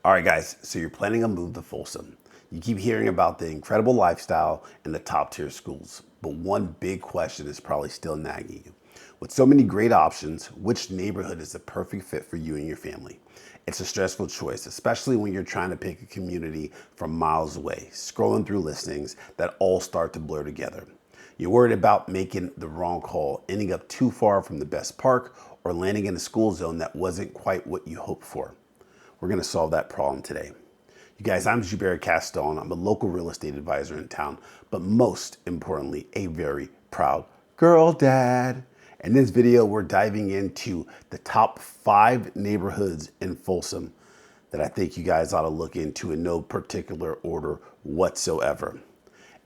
All right, guys, so you're planning a move to Folsom. You keep hearing about the incredible lifestyle and the top tier schools, but one big question is probably still nagging you. With so many great options, which neighborhood is the perfect fit for you and your family? It's a stressful choice, especially when you're trying to pick a community from miles away, scrolling through listings that all start to blur together. You're worried about making the wrong call, ending up too far from the best park, or landing in a school zone that wasn't quite what you hoped for. We're going to solve that problem today. You guys, I'm Jubert Castone. I'm a local real estate advisor in town, but most importantly, a very proud girl dad. In this video, we're diving into the top 5 neighborhoods in Folsom that I think you guys ought to look into in no particular order whatsoever.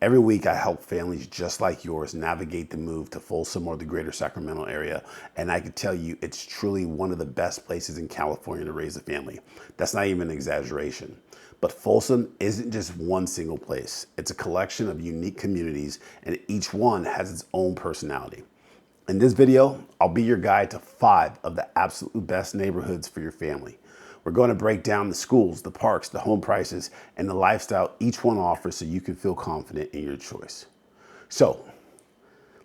Every week, I help families just like yours navigate the move to Folsom or the greater Sacramento area, and I can tell you it's truly one of the best places in California to raise a family. That's not even an exaggeration. But Folsom isn't just one single place. It's a collection of unique communities, and each one has its own personality. In this video, I'll be your guide to 5 of the absolute best neighborhoods for your family. We're going to break down the schools, the parks, the home prices, and the lifestyle each one offers so you can feel confident in your choice. So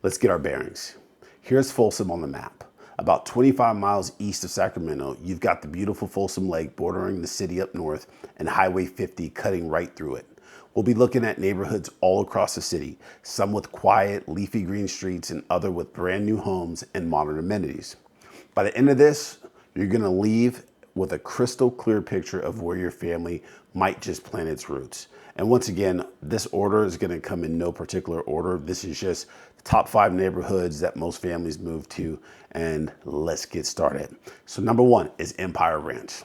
let's get our bearings. Here's Folsom on the map. About 25 miles east of Sacramento, you've got the beautiful Folsom Lake bordering the city up north and Highway 50 cutting right through it. We'll be looking at neighborhoods all across the city, some with quiet, leafy green streets and other with brand new homes and modern amenities. By the end of this, you're going to leave with a crystal clear picture of where your family might just plant its roots. And once again, this order is going to come in no particular order. This is just the top 5 neighborhoods that most families move to, and let's get started. So number 1 is Empire Ranch.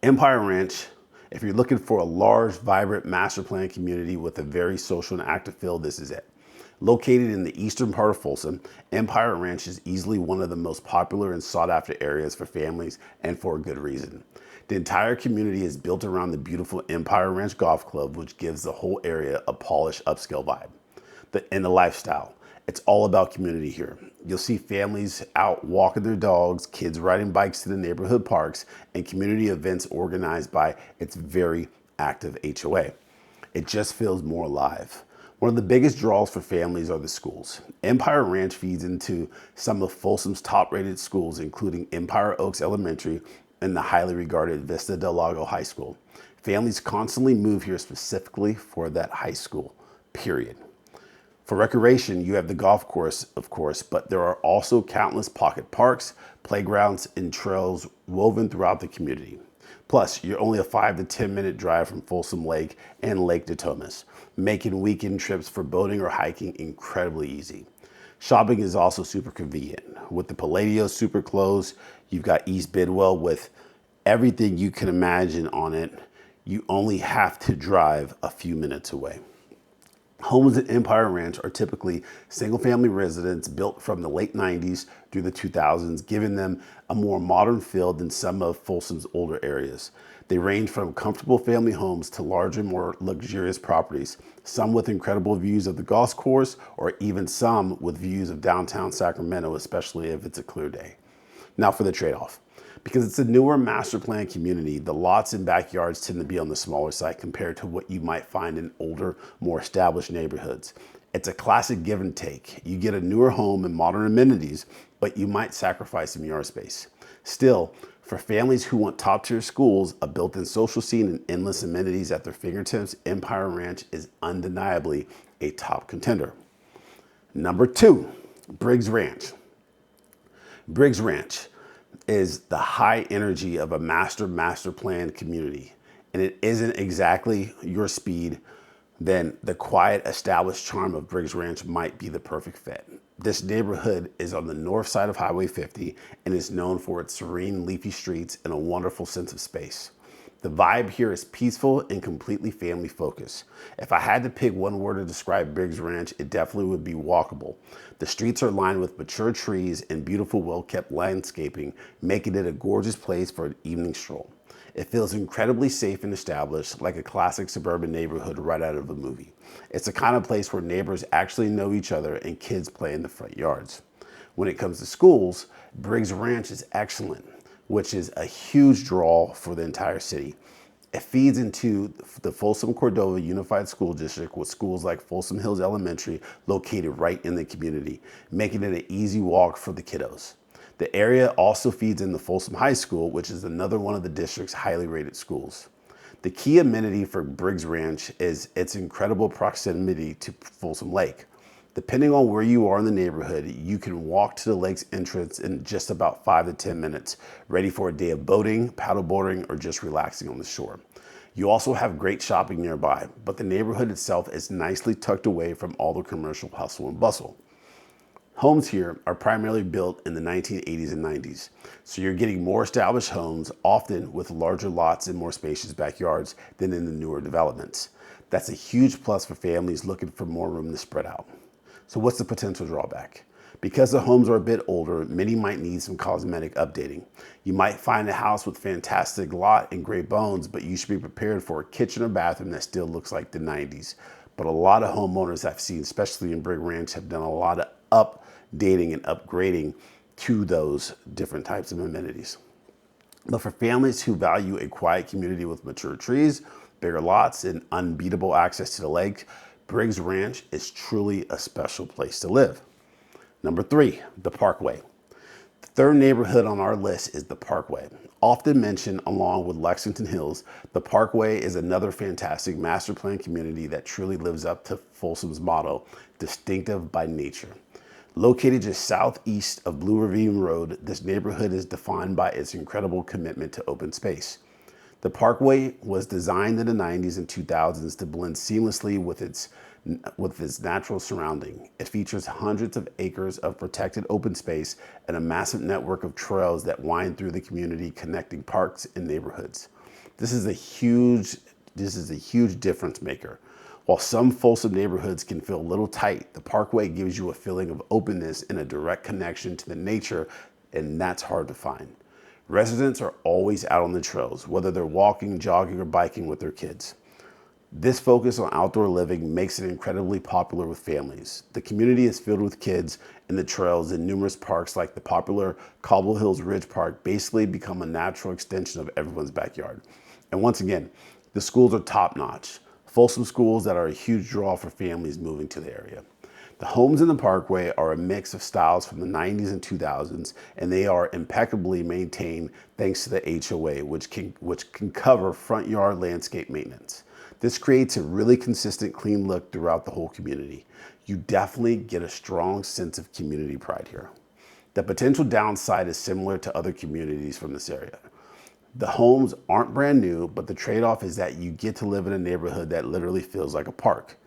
Empire Ranch, if you're looking for a large, vibrant master plan community with a very social and active feel, this is it. Located in the eastern part of Folsom, Empire Ranch is easily one of the most popular and sought after areas for families, and for a good reason. The entire community is built around the beautiful Empire Ranch Golf Club, which gives the whole area a polished upscale vibe. And the lifestyle, it's all about community here. You'll see families out walking their dogs, kids riding bikes to the neighborhood parks, and community events organized by its very active HOA. It just feels more alive. One of the biggest draws for families are the schools. Empire Ranch feeds into some of Folsom's top-rated schools, including Empire Oaks Elementary and the highly regarded Vista Del Lago High School. Families constantly move here specifically for that high school, period. For recreation, you have the golf course, of course, but there are also countless pocket parks, playgrounds, and trails woven throughout the community. Plus, you're only a 5 to 10 minute drive from Folsom Lake and Lake Detomas, making weekend trips for boating or hiking incredibly easy. Shopping is also super convenient. With the Palladio super close, you've got East Bidwell with everything you can imagine on it. You only have to drive a few minutes away. Homes at Empire Ranch are typically single-family residences built from the late 90s through the 2000s, giving them a more modern feel than some of Folsom's older areas. They range from comfortable family homes to larger, more luxurious properties, some with incredible views of the golf course, or even some with views of downtown Sacramento, especially if it's a clear day. Now for the trade-off. Because it's a newer master plan community, the lots and backyards tend to be on the smaller side compared to what you might find in older, more established neighborhoods. It's a classic give and take. You get a newer home and modern amenities, but you might sacrifice some yard space. Still, for families who want top-tier schools, a built-in social scene, and endless amenities at their fingertips, Empire Ranch is undeniably a top contender. Number 2, Briggs Ranch. Briggs Ranch is the high energy of a master plan community, and it isn't exactly your speed, then the quiet established charm of Briggs Ranch might be the perfect fit. This neighborhood is on the north side of Highway 50 and is known for its serene leafy streets and a wonderful sense of space. The vibe here is peaceful and completely family focused. If I had to pick one word to describe Briggs Ranch, it definitely would be walkable. The streets are lined with mature trees and beautiful, well-kept landscaping, making it a gorgeous place for an evening stroll. It feels incredibly safe and established, like a classic suburban neighborhood right out of a movie. It's the kind of place where neighbors actually know each other and kids play in the front yards. When it comes to schools, Briggs Ranch is excellent. which is a huge draw for the entire city. It feeds into the Folsom Cordova Unified School District with schools like Folsom Hills Elementary located right in the community, making it an easy walk for the kiddos. The area also feeds in the Folsom High School, which is another one of the district's highly rated schools. The key amenity for Briggs Ranch is its incredible proximity to Folsom Lake. Depending on where you are in the neighborhood, you can walk to the lake's entrance in just about 5 to 10 minutes, ready for a day of boating, paddleboarding, or just relaxing on the shore. You also have great shopping nearby, but the neighborhood itself is nicely tucked away from all the commercial hustle and bustle. Homes here are primarily built in the 1980s and 90s, so you're getting more established homes, often with larger lots and more spacious backyards than in the newer developments. That's a huge plus for families looking for more room to spread out. So what's the potential drawback? Because the homes are a bit older, many might need some cosmetic updating. You might find a house with fantastic lot and great bones, but you should be prepared for a kitchen or bathroom that still looks like the 90s. But a lot of homeowners I've seen, especially in Briggs Ranch, have done a lot of updating and upgrading to those different types of amenities. But for families who value a quiet community with mature trees, bigger lots, and unbeatable access to the lake, Briggs Ranch is truly a special place to live. Number 3, the Parkway. The third neighborhood on our list is the Parkway. Often mentioned along with Lexington Hills, the Parkway is another fantastic master plan community that truly lives up to Folsom's motto, distinctive by nature. Located just southeast of Blue Ravine Road, this neighborhood is defined by its incredible commitment to open space. The Parkway was designed in the 90s and 2000s to blend seamlessly with its natural surrounding. It features hundreds of acres of protected open space and a massive network of trails that wind through the community, connecting parks and neighborhoods. This is a huge difference maker. While some Folsom neighborhoods can feel a little tight, the Parkway gives you a feeling of openness and a direct connection to the nature, and that's hard to find. Residents are always out on the trails, whether they're walking, jogging, or biking with their kids. This focus on outdoor living makes it incredibly popular with families. The community is filled with kids, and the trails and numerous parks like the popular Cobble Hills Ridge Park basically become a natural extension of everyone's backyard. And once again, the schools are top-notch. Folsom schools that are a huge draw for families moving to the area. The homes in the Parkway are a mix of styles from the 90s and 2000s, and they are impeccably maintained thanks to the HOA, which can cover front yard landscape maintenance. This creates a really consistent, clean look throughout the whole community. You definitely get a strong sense of community pride here. The potential downside is similar to other communities from this area. The homes aren't brand new, but the trade-off is that you get to live in a neighborhood that literally feels like a park.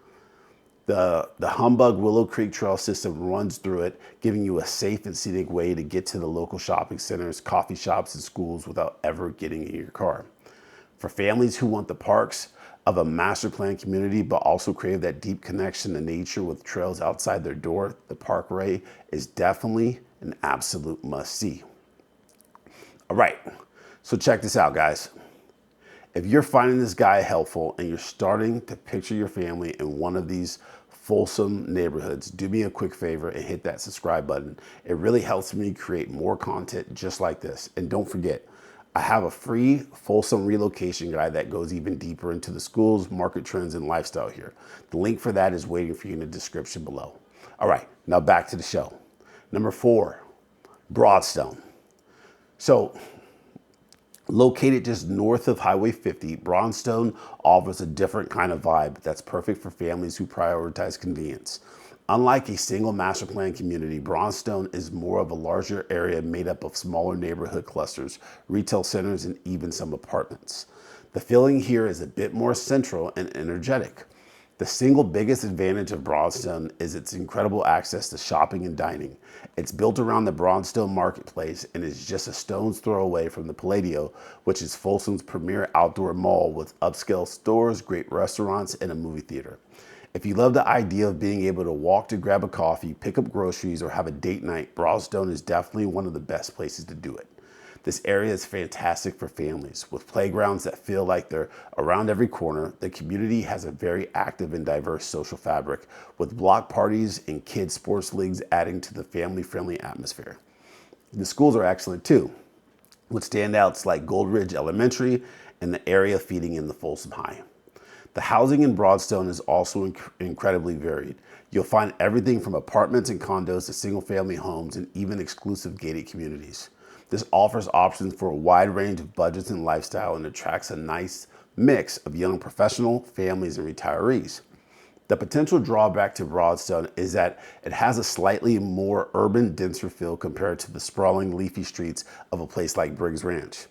The Humbug Willow Creek Trail system runs through it, giving you a safe and scenic way to get to the local shopping centers, coffee shops, and schools without ever getting in your car. For families who want the parks of a master plan community, but also crave that deep connection to nature with trails outside their door, the Parkway is definitely an absolute must-see. All right, so check this out, guys. If you're finding this guide helpful and you're starting to picture your family in one of these Folsom neighborhoods, do me a quick favor and hit that subscribe button. It really helps me create more content just like this. And don't forget, I have a free Folsom relocation guide that goes even deeper into the schools, market trends, and lifestyle here. The link for that is waiting for you in the description below. All right, now back to the show. Number 4, Broadstone. So, located just north of Highway 50, Broadstone offers a different kind of vibe that's perfect for families who prioritize convenience. Unlike a single master plan community, Broadstone is more of a larger area made up of smaller neighborhood clusters, retail centers, and even some apartments. The feeling here is a bit more central and energetic. The single biggest advantage of Broadstone is its incredible access to shopping and dining. It's built around the Broadstone Marketplace and is just a stone's throw away from the Palladio, which is Folsom's premier outdoor mall with upscale stores, great restaurants, and a movie theater. If you love the idea of being able to walk to grab a coffee, pick up groceries, or have a date night, Broadstone is definitely one of the best places to do it. This area is fantastic for families. With playgrounds that feel like they're around every corner, the community has a very active and diverse social fabric, with block parties and kids' sports leagues adding to the family-friendly atmosphere. The schools are excellent too. with standouts like Gold Ridge Elementary and the area feeding in the Folsom High. The housing in Broadstone is also incredibly varied. You'll find everything from apartments and condos to single-family homes and even exclusive gated communities. This offers options for a wide range of budgets and lifestyle and attracts a nice mix of young professional, families, and retirees. The potential drawback to Broadstone is that it has a slightly more urban, denser feel compared to the sprawling, leafy streets of a place like Briggs Ranch.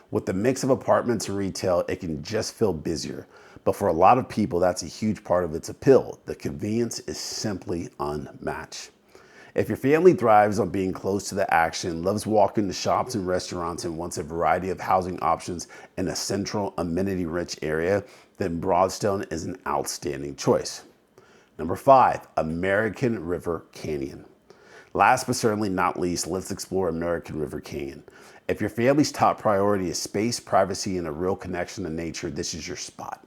With the mix of apartments and retail, it can just feel busier. But for a lot of people, that's a huge part of its appeal. The convenience is simply unmatched. If your family thrives on being close to the action, loves walking to shops and restaurants, and wants a variety of housing options in a central, amenity-rich area, then Broadstone is an outstanding choice. Number 5, American River Canyon. Last but certainly not least, let's explore American River Canyon. If your family's top priority is space, privacy, and a real connection to nature, this is your spot.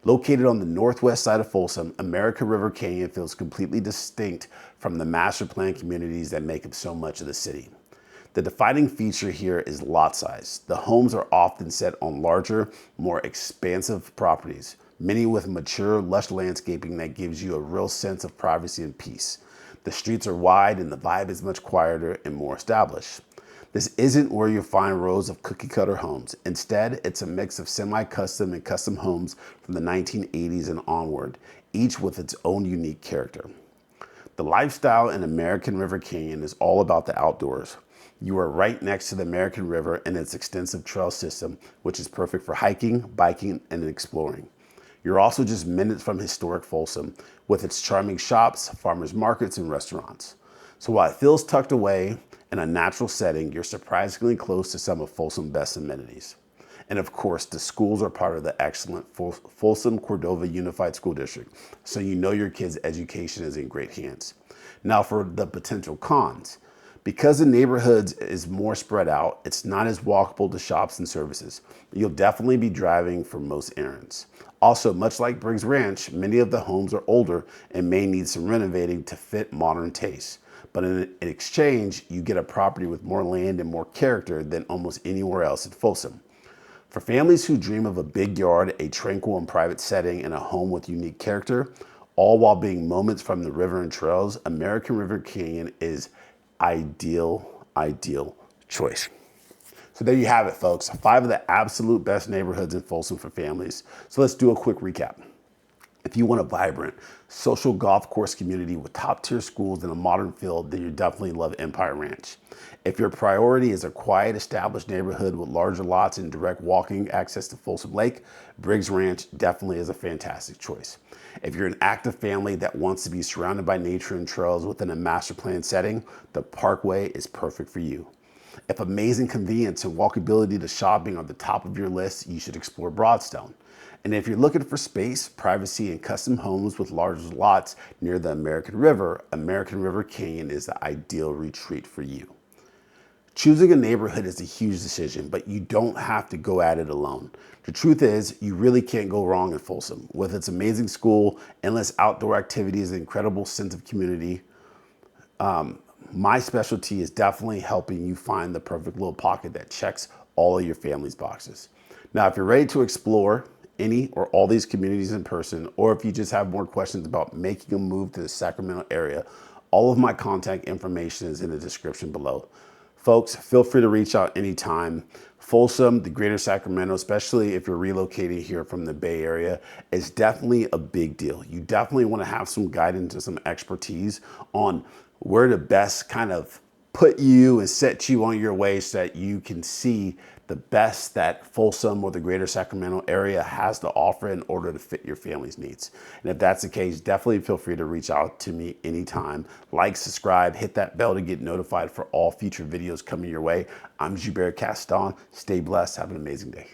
Located on the northwest side of Folsom, American River Canyon feels completely distinct from the master plan communities that make up so much of the city. The defining feature here is lot size. The homes are often set on larger, more expansive properties, many with mature, lush landscaping that gives you a real sense of privacy and peace. The streets are wide and the vibe is much quieter and more established. This isn't where you'll find rows of cookie-cutter homes. Instead, it's a mix of semi-custom and custom homes from the 1980s and onward, each with its own unique character. The lifestyle in American River Canyon is all about the outdoors. You are right next to the American River and its extensive trail system, which is perfect for hiking, biking, and exploring. You're also just minutes from historic Folsom, with its charming shops, farmers markets, and restaurants. So while it feels tucked away in a natural setting, you're surprisingly close to some of Folsom's best amenities. And of course, the schools are part of the excellent Folsom Cordova Unified School District, so you know your kid's education is in great hands. Now for the potential cons. Because the neighborhood is more spread out, it's not as walkable to shops and services. You'll definitely be driving for most errands. Also, much like Briggs Ranch, many of the homes are older and may need some renovating to fit modern tastes. But in exchange, you get a property with more land and more character than almost anywhere else in Folsom. For families who dream of a big yard, a tranquil and private setting, and a home with unique character, all while being moments from the river and trails, American River Canyon is ideal choice. So there you have it, folks. 5 of the absolute best neighborhoods in Folsom for families. So let's do a quick recap. If you want a vibrant, social golf course community with top-tier schools and a modern feel, then you definitely love Empire Ranch. If your priority is a quiet, established neighborhood with larger lots and direct walking access to Folsom Lake, Briggs Ranch definitely is a fantastic choice. If you're an active family that wants to be surrounded by nature and trails within a master plan setting, the Parkway is perfect for you. If amazing convenience and walkability to shopping are the top of your list, you should explore Broadstone. And if you're looking for space, privacy, and custom homes with larger lots near the American River Canyon is the ideal retreat for you. Choosing a neighborhood is a huge decision, but you don't have to go at it alone. The truth is, you really can't go wrong in Folsom. With its amazing school, endless outdoor activities, and incredible sense of community, my specialty is definitely helping you find the perfect little pocket that checks all of your family's boxes. Now, if you're ready to explore any or all these communities in person, or if you just have more questions about making a move to the Sacramento area, all of my contact information is in the description below. Folks, feel free to reach out anytime. Folsom, the greater Sacramento, especially if you're relocating here from the Bay Area, is definitely a big deal. You definitely want to have some guidance and some expertise on where to best kind of put you and set you on your way so that you can see the best that Folsom or the greater Sacramento area has to offer in order to fit your family's needs. And if that's the case, definitely feel free to reach out to me anytime. Like, subscribe, hit that bell to get notified for all future videos coming your way. I'm Joubert Caston. Stay blessed. Have an amazing day.